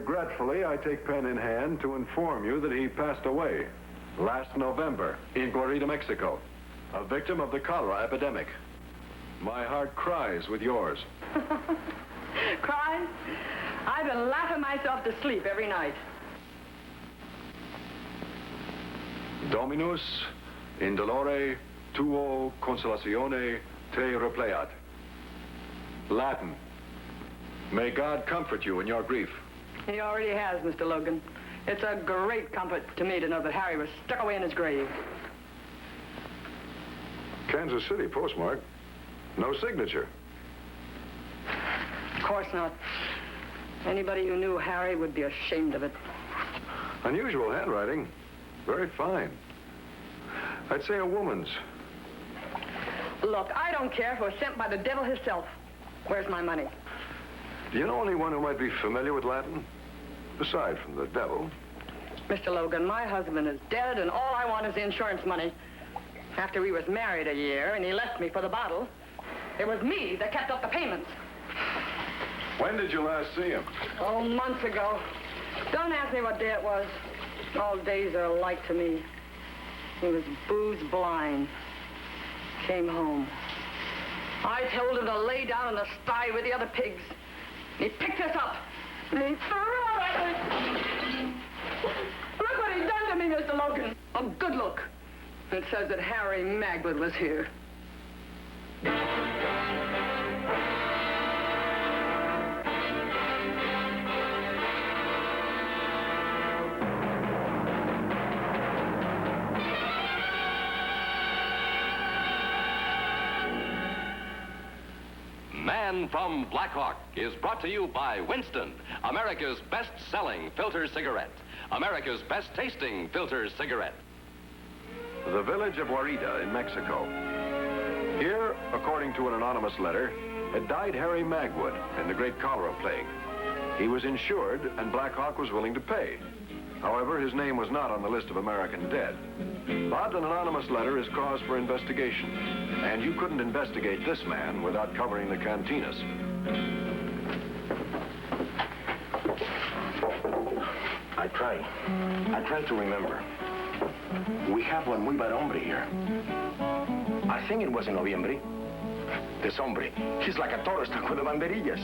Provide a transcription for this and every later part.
Regretfully, I take pen in hand to inform you that he passed away last November in Guarita, Mexico, a victim of the cholera epidemic. My heart cries with yours. Cries? I've been laughing myself to sleep every night. Dominus in dolore tuo consolatione te repleat. Latin. May God comfort you in your grief. He already has, Mr. Logan. It's a great comfort to me to know that Harry was stuck away in his grave. Kansas City postmark. No signature. Of course not. Anybody who knew Harry would be ashamed of it. Unusual handwriting. Very fine. I'd say a woman's. Look, I don't care if it was sent by the devil himself. Where's my money? Do you know anyone who might be familiar with Latin? Aside from the devil. Mr. Logan, my husband is dead, and all I want is the insurance money. After we was married a year, and he left me for the bottle, it was me that kept up the payments. When did you last see him? Oh, months ago. Don't ask me what day it was. All days are alike to me. He was booze blind. Came home. I told him to lay down in the sty with the other pigs. He picked us up, and he threw it at me. Look what he done to me, Mr. Logan. A good look. It says that Harry Magwood was here. Man from Blackhawk is brought to you by Winston, America's best-selling filter cigarette, America's best-tasting filter cigarette. The village of Guarita in Mexico. Here, according to an anonymous letter, had died Harry Magwood in the great cholera plague. He was insured, and Blackhawk was willing to pay. However, his name was not on the list of American dead. But an anonymous letter is cause for investigation, and you couldn't investigate this man without covering the cantinas. I try to remember. We have one muy bad hombre here. I think it was in Noviembre. This hombre, he's like a toro stuck with the banderillas.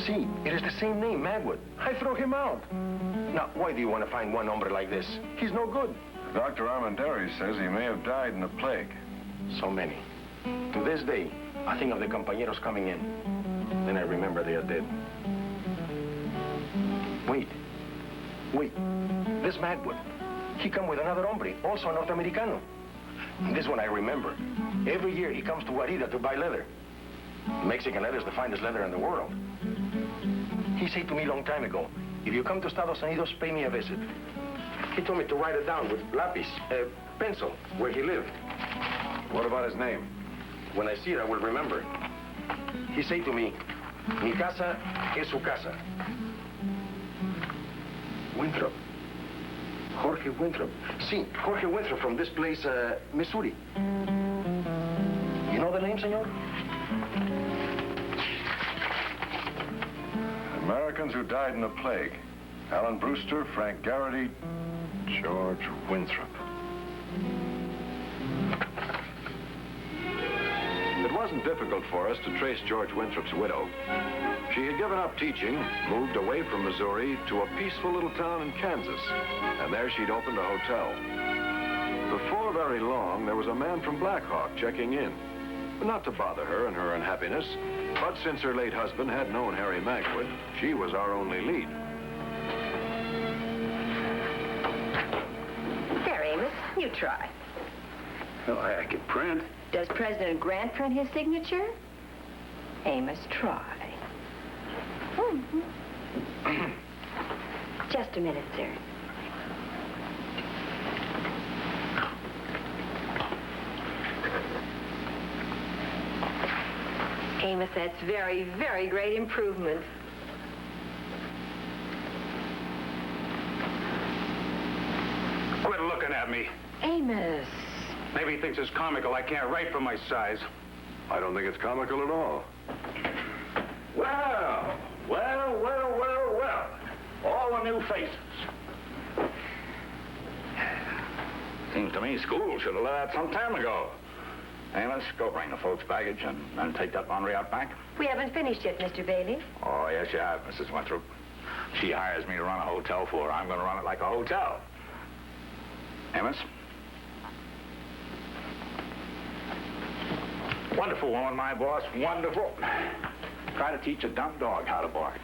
See, it is the same name, Magwood. I throw him out. Now, why do you want to find one hombre like this? He's no good. Dr. Armendariz says he may have died in the plague. So many. To this day, I think of the compañeros coming in. Then I remember they are dead. Wait. This Magwood, he come with another hombre, also a North Americano. This one I remember. Every year he comes to Guarita to buy leather. Mexican leather is the finest leather in the world. He said to me a long time ago, if you come to Estados Unidos, pay me a visit. He told me to write it down with lapis, pencil, where he lived. What about his name? When I see it, I will remember. He said to me, mi casa es su casa. Winthrop. Jorge Winthrop. See, Jorge Winthrop from this place, Missouri. You know the name, senor? Americans who died in the plague. Alan Brewster, Frank Garrity, George Winthrop. It wasn't difficult for us to trace George Winthrop's widow. She had given up teaching, moved away from Missouri to a peaceful little town in Kansas, and there she'd opened a hotel. Before very long, there was a man from Blackhawk checking in. Not to bother her in her unhappiness, but since her late husband had known Harry Magwood, she was our only lead. There, Amos, you try. Oh, I can print. Does President Grant print his signature? Amos, try. Just a minute, sir. Amos, that's very, very great improvement. Quit looking at me. Amos. Maybe he thinks it's comical I can't write for my size. I don't think it's comical at all. Well. new faces. Seems to me school should have let out some time ago. Amos, go bring the folks' baggage and then take that laundry out back. We haven't finished yet, Mr. Bailey. Oh, yes, you have, Mrs. Winthrop. She hires me to run a hotel for her. I'm going to run it like a hotel. Amos? Wonderful woman, my boss. Wonderful. Try to teach a dumb dog how to bark.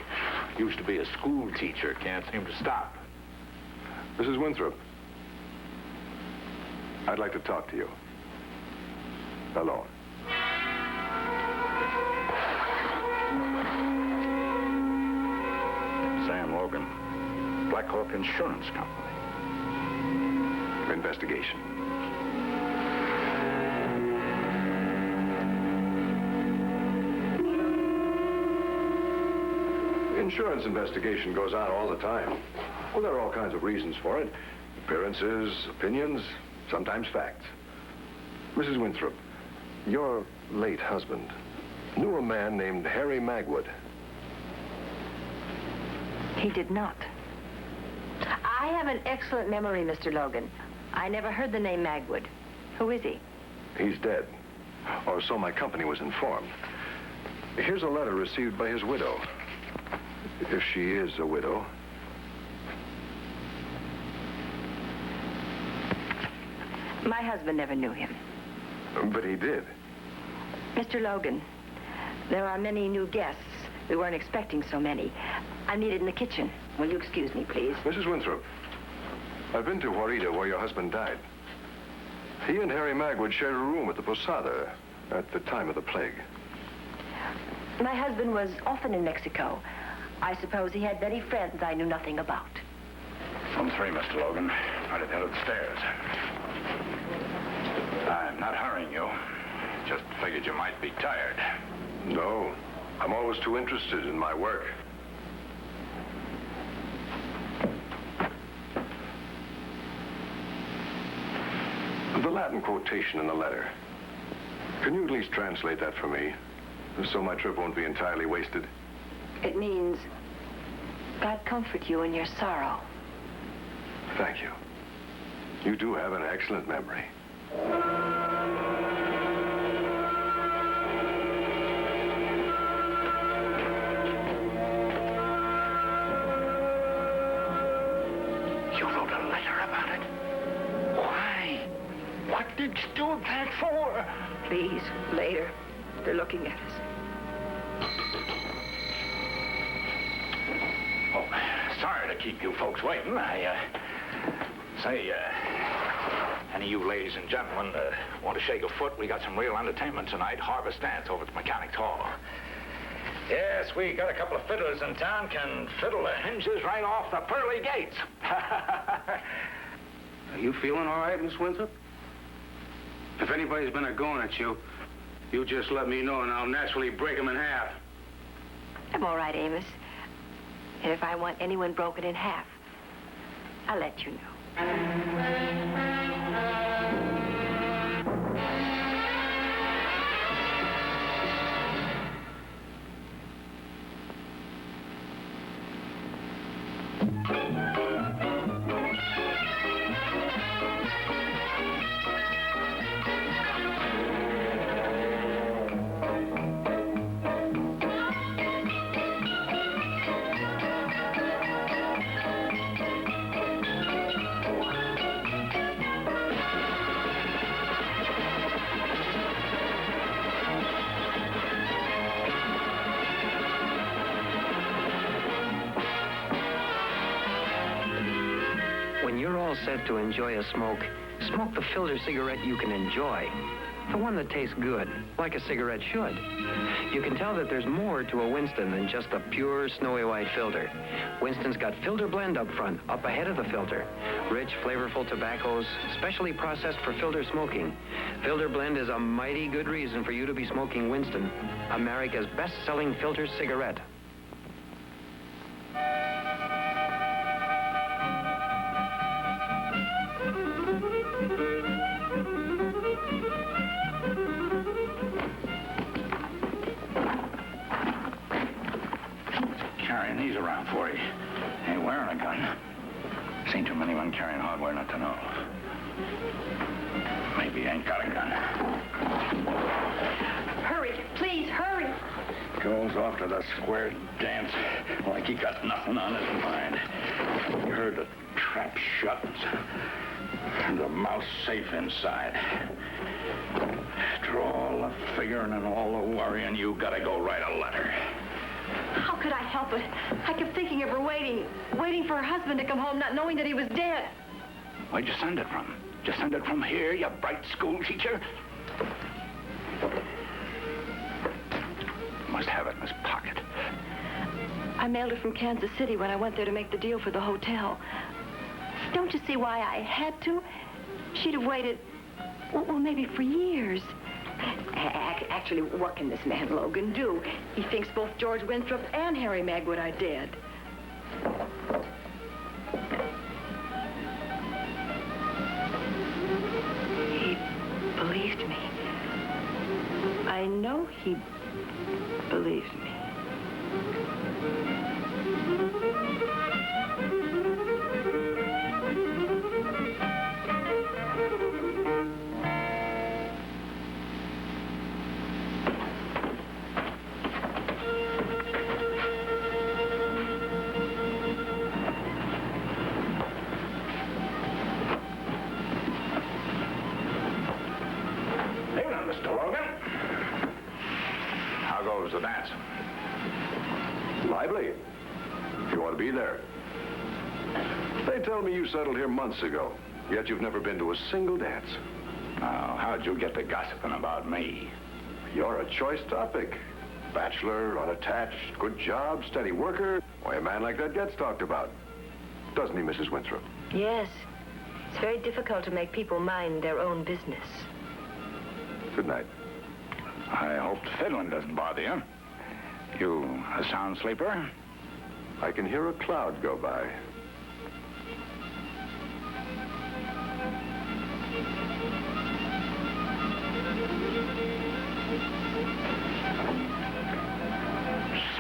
Used to be a school teacher. Can't seem to stop. Mrs. Winthrop, I'd like to talk to you. Alone. Sam Logan, Blackhawk Insurance Company. Investigation. Insurance investigation goes on all the time. Well, there are all kinds of reasons for it. Appearances, opinions, sometimes facts. Mrs. Winthrop, your late husband knew a man named Harry Magwood. He did not. I have an excellent memory, Mr. Logan. I never heard the name Magwood. Who is he? He's dead, or so my company was informed. Here's a letter received by his widow. If she is a widow. My husband never knew him. But he did. Mr. Logan, there are many new guests. We weren't expecting so many. I'm needed in the kitchen. Will you excuse me, please? Mrs. Winthrop, I've been to Juarita where your husband died. He and Harry Magwood shared a room at the Posada at the time of the plague. My husband was often in Mexico. I suppose he had many friends I knew nothing about. Room 3, Mr. Logan. Right at the head of the stairs. I'm not hurrying you. Just figured you might be tired. No, I'm always too interested in my work. The Latin quotation in the letter. Can you at least translate that for me, so my trip won't be entirely wasted? It means, God comfort you in your sorrow. Thank you. You do have an excellent memory. You wrote a letter about it? Why? What did you do that for? Please, later. They're looking at us. Oh, sorry to keep you folks waiting. Any of you ladies and gentlemen want to shake a foot? We got some real entertainment tonight. Harvest dance over at the Mechanics Hall. Yes, we got a couple of fiddlers in town can fiddle the hinges right off the pearly gates. Are you feeling all right, Miss Winthrop? If anybody's been a-going at you, you just let me know and I'll naturally break them in half. I'm all right, Amos. And if I want anyone broken in half, I'll let you know. When you're all set to enjoy a smoke, smoke the filter cigarette you can enjoy. The one that tastes good, like a cigarette should. You can tell that there's more to a Winston than just a pure snowy white filter. Winston's got filter blend up front, up ahead of the filter. Rich, flavorful tobaccos, specially processed for filter smoking. Filter blend is a mighty good reason for you to be smoking Winston, America's best-selling filter cigarette. and he's around for you. Ain't wearing a gun. Seen too many men carrying hardware not to know. Maybe he ain't got a gun. Hurry, please, hurry. Goes off to the square dance like he got nothing on his mind. You heard the trap shut and the mouse safe inside. After all the figuring and all the worrying, you gotta go write a letter. How could I help it? I kept thinking of her waiting for her husband to come home, not knowing that he was dead. Where'd you send it from? Did you send it from here, you bright school teacher? Must have it in his pocket. I mailed it from Kansas City when I went there to make the deal for the hotel. Don't you see why I had to? She'd have waited, well, maybe for years. Actually, what can this man Logan do? He thinks both George Winthrop and Harry Magwood are dead. He believed me. I know he believed me. Evening, Mr. Logan. How goes the dance? Lively. You ought to be there. They tell me you settled here months ago, yet you've never been to a single dance. Now, how'd you get to gossiping about me? You're a choice topic. Bachelor, unattached, good job, steady worker. Why, a man like that gets talked about. Doesn't he, Mrs. Winthrop? Yes. It's very difficult to make people mind their own business. Good night. I hope fiddling doesn't bother you. You a sound sleeper? I can hear a cloud go by.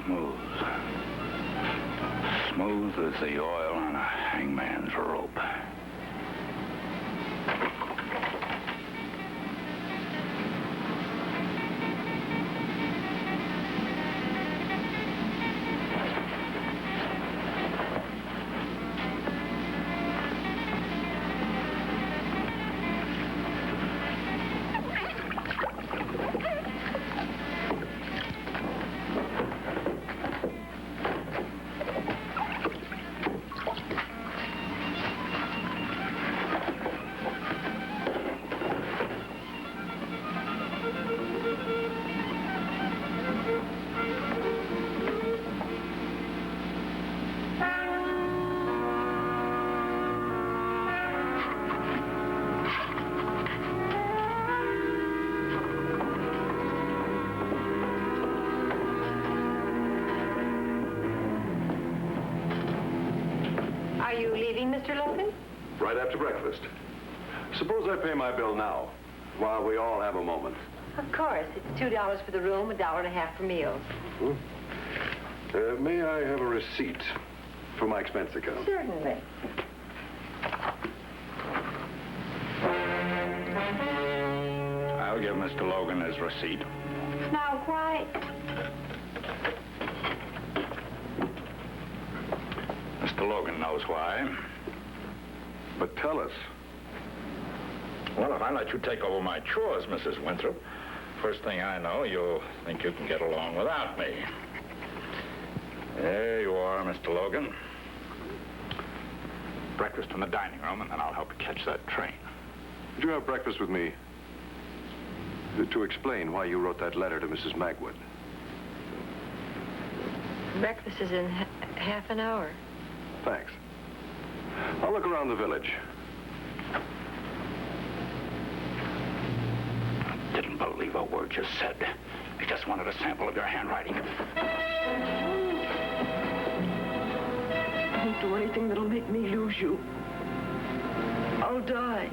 Smooth. Smooth as the oil on a hangman's rope. Are you leaving, Mr. Logan? Right after breakfast. Suppose I pay my bill now, while we all have a moment. Of course. It's $2 for the room, $1.50 for meals. May I have a receipt for my expense account? Certainly. I'll give Mr. Logan his receipt. Now, why? Mr. Logan knows why. But tell us. Well, if I let you take over my chores, Mrs. Winthrop, first thing I know, you'll think you can get along without me. There you are, Mr. Logan. Breakfast in the dining room, and then I'll help you catch that train. Would you have breakfast with me to explain why you wrote that letter to Mrs. Magwood? Breakfast is in half an hour. Thanks. I'll look around the village. Didn't believe a word you said. I just wanted a sample of your handwriting. Don't do anything that'll make me lose you. I'll die.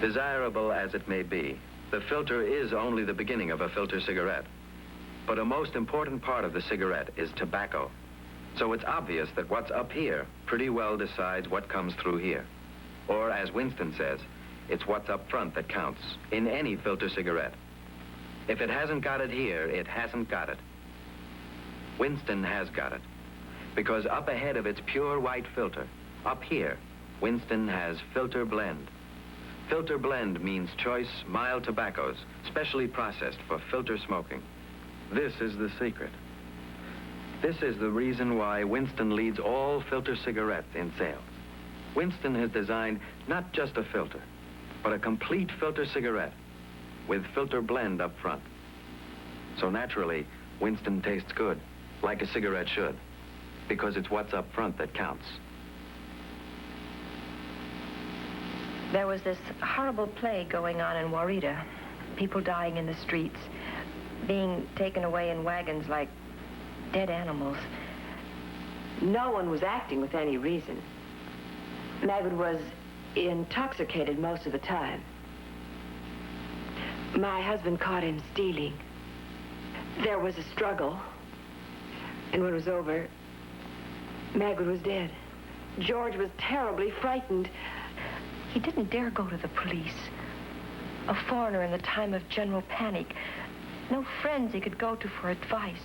Desirable as it may be, the filter is only the beginning of a filter cigarette. But a most important part of the cigarette is tobacco. So it's obvious that what's up here pretty well decides what comes through here. Or, as Winston says, it's what's up front that counts in any filter cigarette. If it hasn't got it here, it hasn't got it. Winston has got it. Because up ahead of its pure white filter, up here, Winston has filter blend. Filter blend means choice, mild tobaccos, specially processed for filter smoking. This is the secret. This is the reason why Winston leads all filter cigarettes in sales. Winston has designed not just a filter, but a complete filter cigarette with filter blend up front. So naturally, Winston tastes good, like a cigarette should, because it's what's up front that counts. There was this horrible plague going on in Warita. People dying in the streets, being taken away in wagons like dead animals. No one was acting with any reason. Magwood was intoxicated most of the time. My husband caught him stealing. There was a struggle, and when it was over, Magwood was dead. George was terribly frightened. He didn't dare go to the police. A foreigner in the time of general panic. No friends he could go to for advice.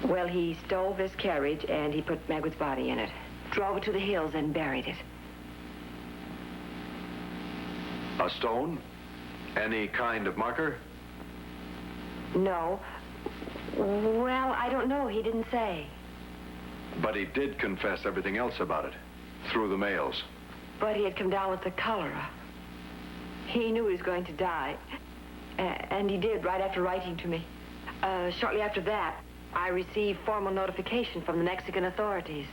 Well, he stole this carriage, and he put Magwood's body in it. Drove it to the hills and buried it. A stone? Any kind of marker? No. Well, I don't know. He didn't say. But he did confess everything else about it, through the mails. But he had come down with the cholera. He knew he was going to die. And he did, right after writing to me. Shortly after that, I received formal notification from the Mexican authorities.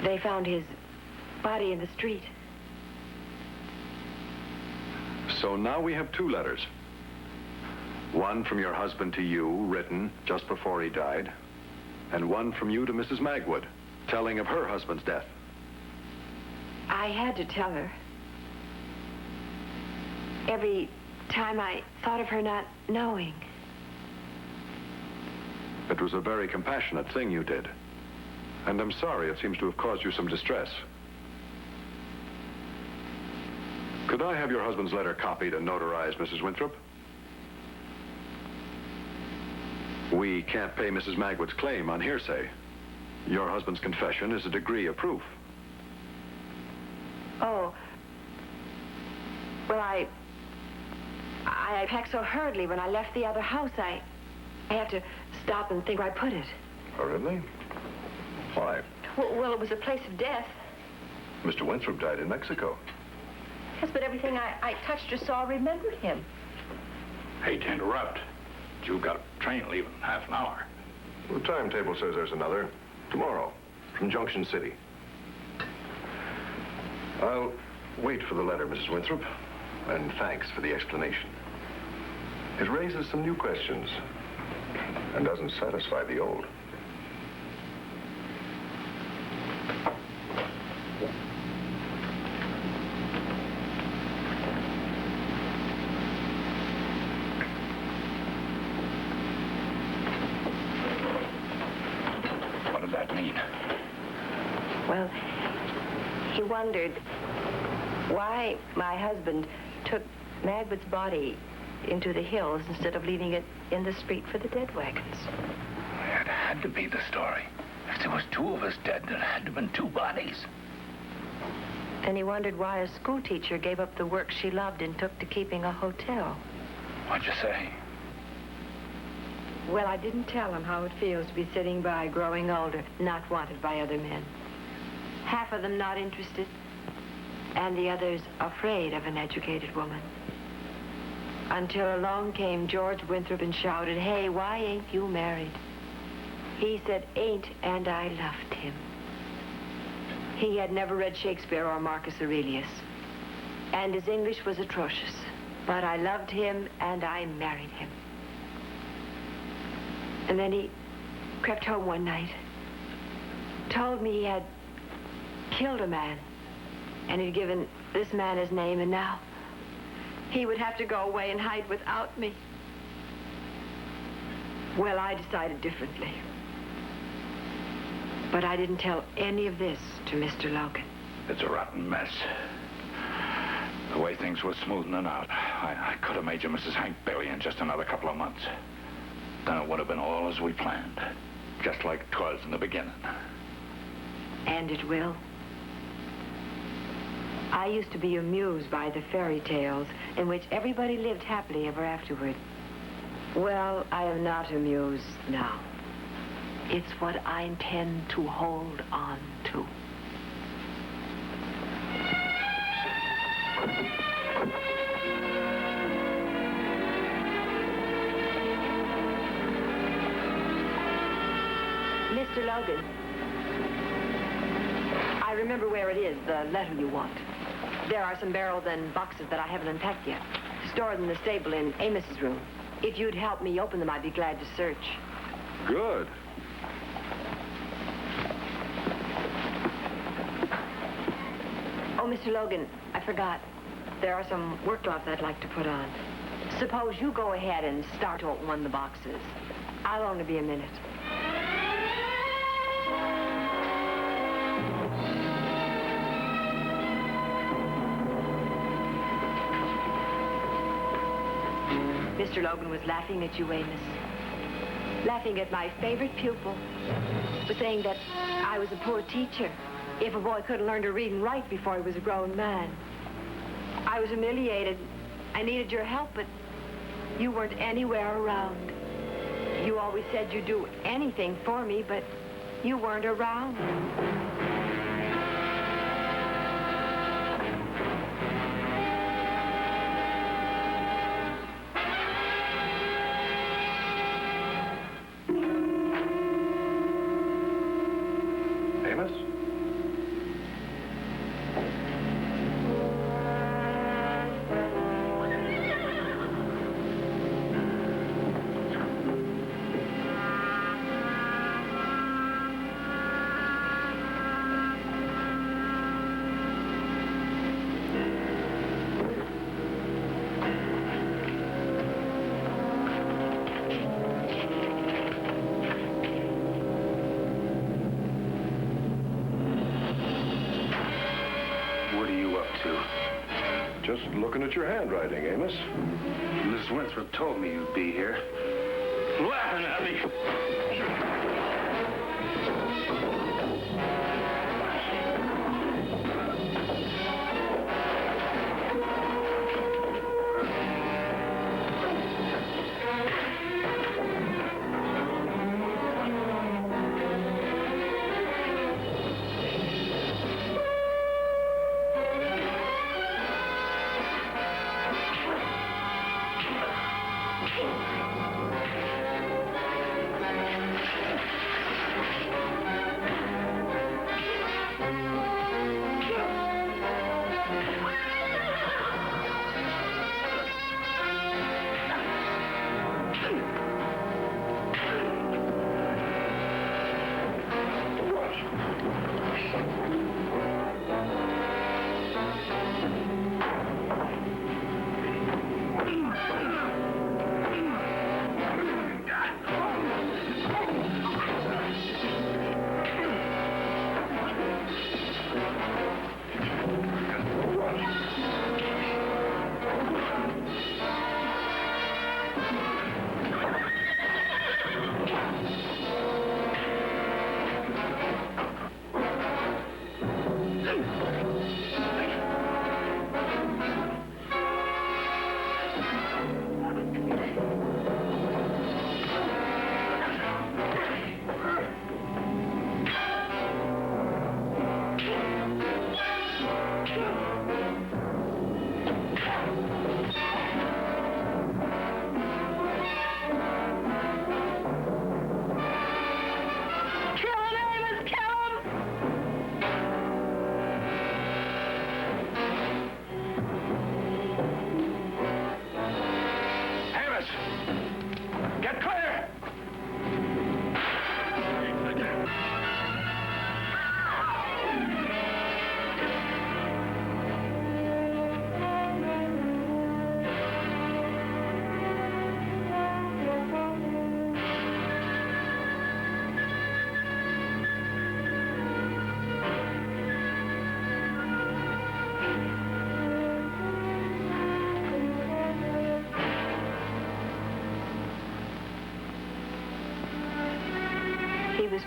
They found his body in the street. So now we have two letters. One from your husband to you, written just before he died, and one from you to Mrs. Magwood, telling of her husband's death. I had to tell her. Every time I thought of her not knowing. It was a very compassionate thing you did. And I'm sorry it seems to have caused you some distress. Could I have your husband's letter copied and notarized, Mrs. Winthrop? We can't pay Mrs. Magwood's claim on hearsay. Your husband's confession is a degree of proof. Oh. Well, I packed so hurriedly when I left the other house, I had to stop and think where I put it. Hurriedly? Why? Well, it was a place of death. Mr. Winthrop died in Mexico. Yes, but everything I touched or saw remembered him. Hate to interrupt. But you've got a train leaving in half an hour. The timetable says there's another. Tomorrow, from Junction City. I'll wait for the letter, Mrs. Winthrop. And thanks for the explanation. It raises some new questions and doesn't satisfy the old. What does that mean? Well, he wondered why my husband took Magwood's body into the hills instead of leaving it in the street for the dead wagons. It had to be the story. If there was two of us dead, there had to have been two bodies. Then he wondered why a schoolteacher gave up the work she loved and took to keeping a hotel. What'd you say? Well, I didn't tell him how it feels to be sitting by, growing older, not wanted by other men. Half of them not interested, and the others afraid of an educated woman. Until along came George Winthrop and shouted, "Hey, why ain't you married?" He said, "Ain't," and I loved him. He had never read Shakespeare or Marcus Aurelius, and his English was atrocious. But I loved him, and I married him. And then he crept home one night, told me he had killed a man, and had given this man his name, and now he would have to go away and hide without me. Well, I decided differently. But I didn't tell any of this to Mr. Logan. It's a rotten mess. The way things were smoothing out, I could have made you Mrs. Hank Bailey in just another couple of months. Then it would have been all as we planned. Just like 'twas in the beginning. And it will. I used to be amused by the fairy tales in which everybody lived happily ever afterward. Well, I am not amused now. It's what I intend to hold on to. Mr. Logan, I remember where it is, the letter you want. There are some barrels and boxes that I haven't unpacked yet, stored in the stable in Amos's room. If you'd help me open them, I'd be glad to search. Good. Oh, Mr. Logan, I forgot. There are some work gloves I'd like to put on. Suppose you go ahead and start to open one of the boxes. I'll only be a minute. Mr. Logan was laughing at you, Amos. Laughing at my favorite pupil. Was saying that I was a poor teacher. If a boy couldn't learn to read and write before he was a grown man. I was humiliated. I needed your help, but you weren't anywhere around. You always said you'd do anything for me, but you weren't around. Amos? Just looking at your handwriting, Amos. Miss Winthrop told me you'd be here. Laughing at me.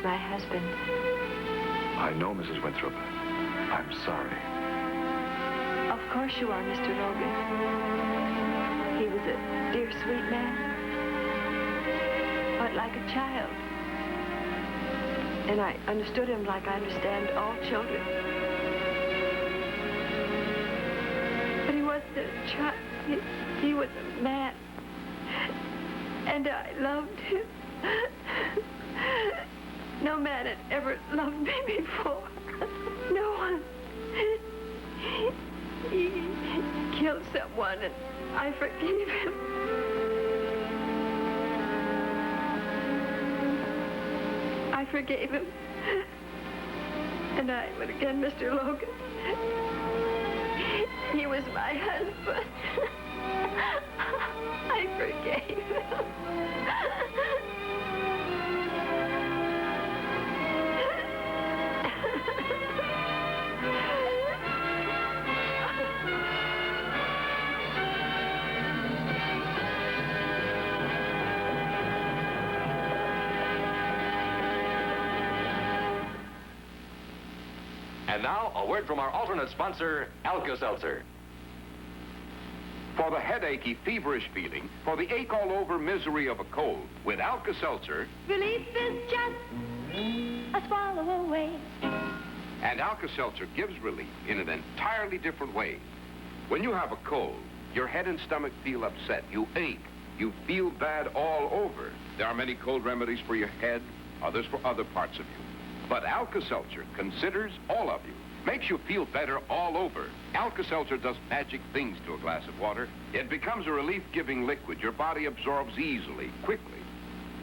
my husband. I know, Mrs. Winthrop. I'm sorry. Of course you are, Mr. Logan. He was a dear, sweet man, but like a child. And I understood him like I understand all children. But he wasn't a child. He was a man. And I loved him. No man had ever loved me before. No one. He killed someone, and I forgave him. I forgave him. And I would again, Mr. Logan. He was my husband. I forgave him. And now, a word from our alternate sponsor, Alka-Seltzer. For the headachy, feverish feeling, for the ache-all-over misery of a cold, with Alka-Seltzer... Relief is just a swallow away. And Alka-Seltzer gives relief in an entirely different way. When you have a cold, your head and stomach feel upset. You ache. You feel bad all over. There are many cold remedies for your head, others for other parts of you. But Alka-Seltzer considers all of you, makes you feel better all over. Alka-Seltzer does magic things to a glass of water. It becomes a relief-giving liquid your body absorbs easily, quickly.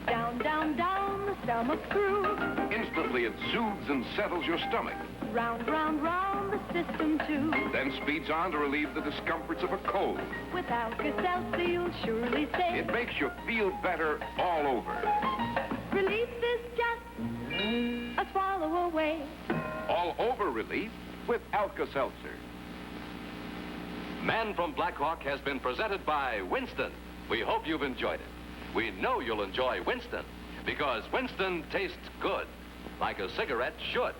Down, down, down the stomach groove. Instantly, it soothes and settles your stomach. Round, round, round the system, too. Then speeds on to relieve the discomforts of a cold. With Alka-Seltzer, you'll surely say It makes you feel better all over. relief is just a swallow away. All over relief with Alka-Seltzer. Man from Blackhawk has been presented by Winston. We hope you've enjoyed it. We know you'll enjoy Winston, because Winston tastes good, like a cigarette should.